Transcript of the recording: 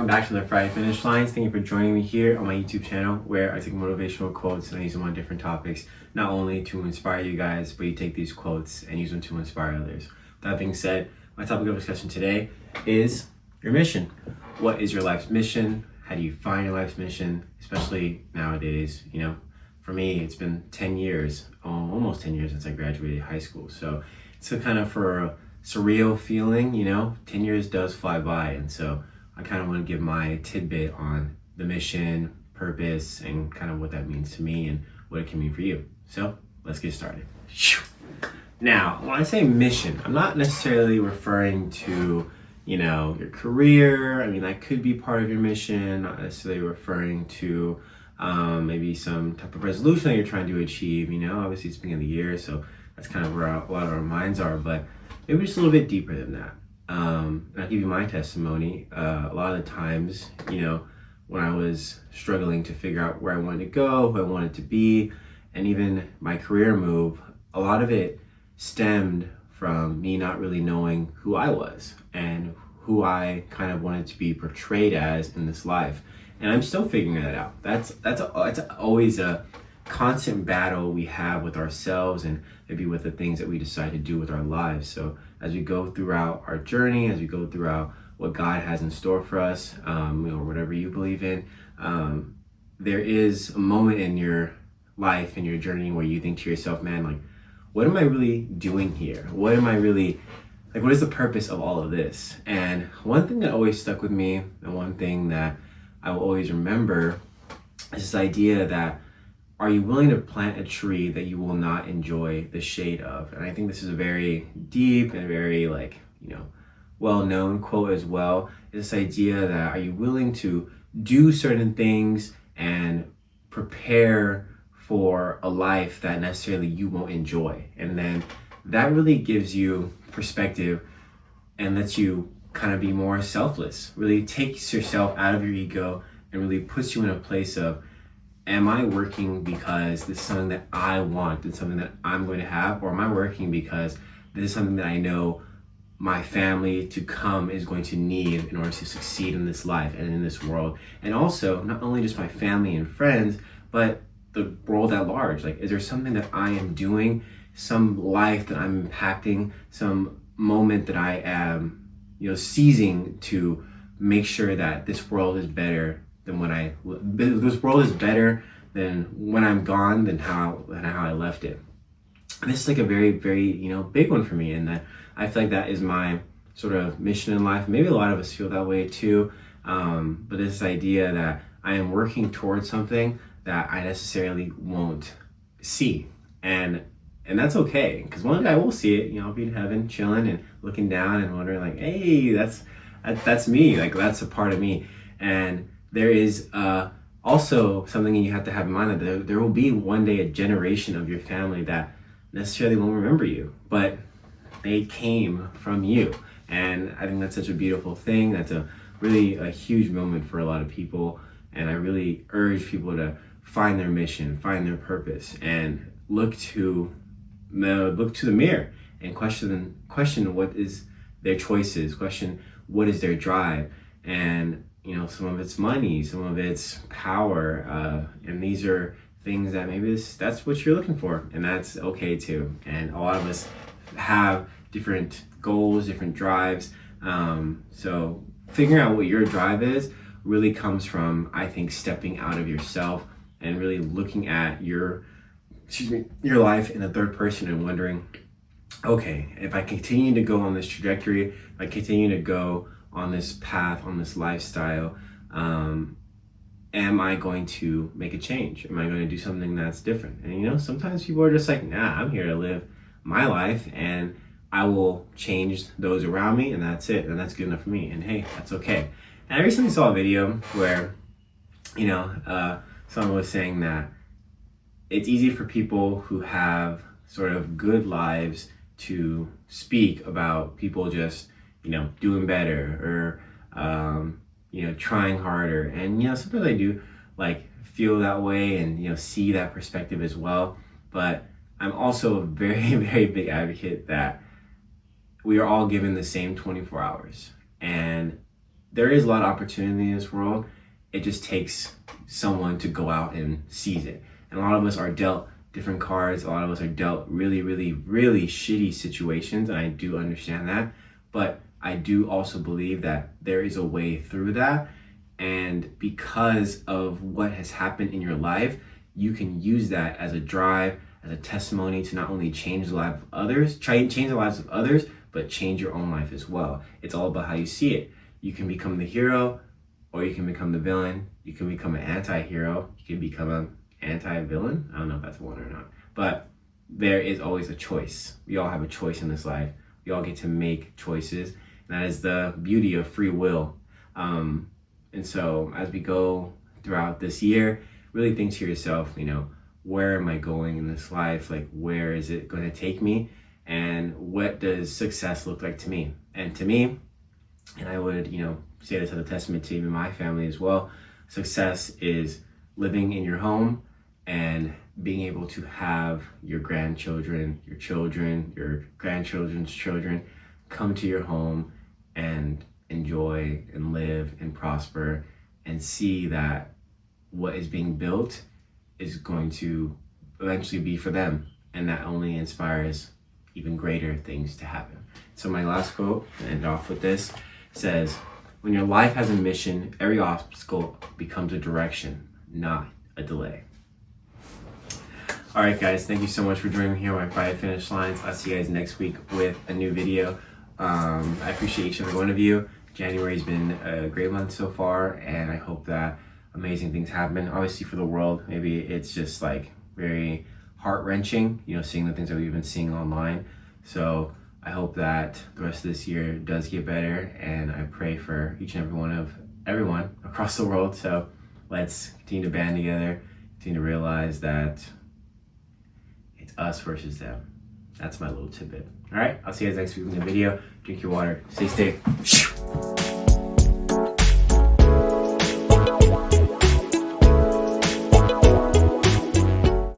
welcome back to the Friday Finish Lines. Thank you for joining me here on my YouTube channel where I take motivational quotes and I use them on different topics, not only to inspire you guys, but you take these quotes and use them to inspire others. That being said, my topic of discussion today is your mission. What is your life's mission? How do you find your life's mission? Especially nowadays, for me, it's been 10 years, almost 10 years since I graduated high school. So it's a kind of for a surreal feeling, 10 years does fly by. And so I kind of want to give my tidbit on the mission, purpose, and kind of what that means to me and what it can mean for you. So let's get started. Now, when I say mission, I'm not necessarily referring to, your career. I mean, that could be part of your mission, not necessarily referring to maybe some type of resolution that you're trying to achieve. Obviously it's beginning of the year, so that's kind of where a lot of our minds are, but maybe just a little bit deeper than that. And I'll give you my testimony. A lot of the times, when I was struggling to figure out where I wanted to go, who I wanted to be, and even my career move, a lot of it stemmed from me not really knowing who I was and who I kind of wanted to be portrayed as in this life. And I'm still figuring that out. That's always a constant battle we have with ourselves and maybe with the things that we decide to do with our lives. So as we go throughout our journey, as we go throughout what God has in store for us, whatever you believe in, there is a moment in your life and your journey where you think to yourself, man, like, what am I really doing here? What is the purpose of all of this? And one thing that always stuck with me, and one thing that I will always remember, is this idea that, are you willing to plant a tree that you will not enjoy the shade of? And I think this is a very deep and very well-known quote as well. This idea that, are you willing to do certain things and prepare for a life that necessarily you won't enjoy? And then that really gives you perspective and lets you kind of be more selfless, really takes yourself out of your ego and really puts you in a place of, am I working because this is something that I want and something that I'm going to have? Or am I working because this is something that I know my family to come is going to need in order to succeed in this life and in this world? And also, not only just my family and friends, but the world at large. Like, is there something that I am doing, some life that I'm impacting, some moment that I am, seizing to make sure that this world is better than when I'm gone than how I left it. And this is like a very, very, big one for me, and that I feel like that is my sort of mission in life. Maybe a lot of us feel that way too. But this idea that I am working towards something that I necessarily won't see. And that's okay, because one day I will see it. I'll be in heaven chilling and looking down and wondering like, hey, that's me. Like, that's a part of me. And there is also something you have to have in mind, that there will be one day a generation of your family that necessarily won't remember you, but they came from you. And I think that's such a beautiful thing. That's really a huge moment for a lot of people. And I really urge people to find their mission, find their purpose, and look to the mirror and question what is their choices, question what is their drive. And some of it's money, some of it's power, and these are things that maybe that's what you're looking for, and that's okay too. And a lot of us have different goals, different drives. So figuring out what your drive is really comes from, I think, stepping out of yourself and really looking at your life in the third person and wondering, okay, if I continue to go on this trajectory, if I continue to go on this path, on this lifestyle, am I going to make a change? Am I going to do something that's different? And sometimes people are just like, nah, I'm here to live my life and I will change those around me, and that's it, and that's good enough for me, and hey, that's okay. And I recently saw a video where someone was saying that it's easy for people who have sort of good lives to speak about people just doing better or trying harder. And sometimes I do feel that way and see that perspective as well. But I'm also a very, very big advocate that we are all given the same 24 hours, and there is a lot of opportunity in this world. It just takes someone to go out and seize it. And a lot of us are dealt different cards. A lot of us are dealt really, really, really shitty situations. And I do understand that. But I do also believe that there is a way through that. And because of what has happened in your life, you can use that as a drive, as a testimony to not only change the life of others, change the lives of others, but change your own life as well. It's all about how you see it. You can become the hero, or you can become the villain. You can become an anti-hero. You can become an anti-villain. I don't know if that's one or not. But there is always a choice. We all have a choice in this life. We all get to make choices. And that is the beauty of free will. And so as we go throughout this year, really think to yourself, where am I going in this life? Like, where is it going to take me? And what does success look like to me? And to me, and I would, say this as a testament to even my family as well, success is living in your home and being able to have your grandchildren, your children, your grandchildren's children come to your home and enjoy and live and prosper and see that what is being built is going to eventually be for them. And that only inspires even greater things to happen. So my last quote, and end off with this, says, when your life has a mission, every obstacle becomes a direction, not a delay. All right, guys, thank you so much for joining me here on my private finish lines. I'll see you guys next week with a new video. I appreciate each and every one of you. January's been a great month so far, and I hope that amazing things happen. Obviously for the world, maybe it's just like very heart-wrenching, seeing the things that we've been seeing online. So I hope that the rest of this year does get better, and I pray for each and everyone across the world. So let's continue to band together, continue to realize that it's us versus them. That's my little tidbit. All right, I'll see you guys next week in the video. Drink your water, stay safe.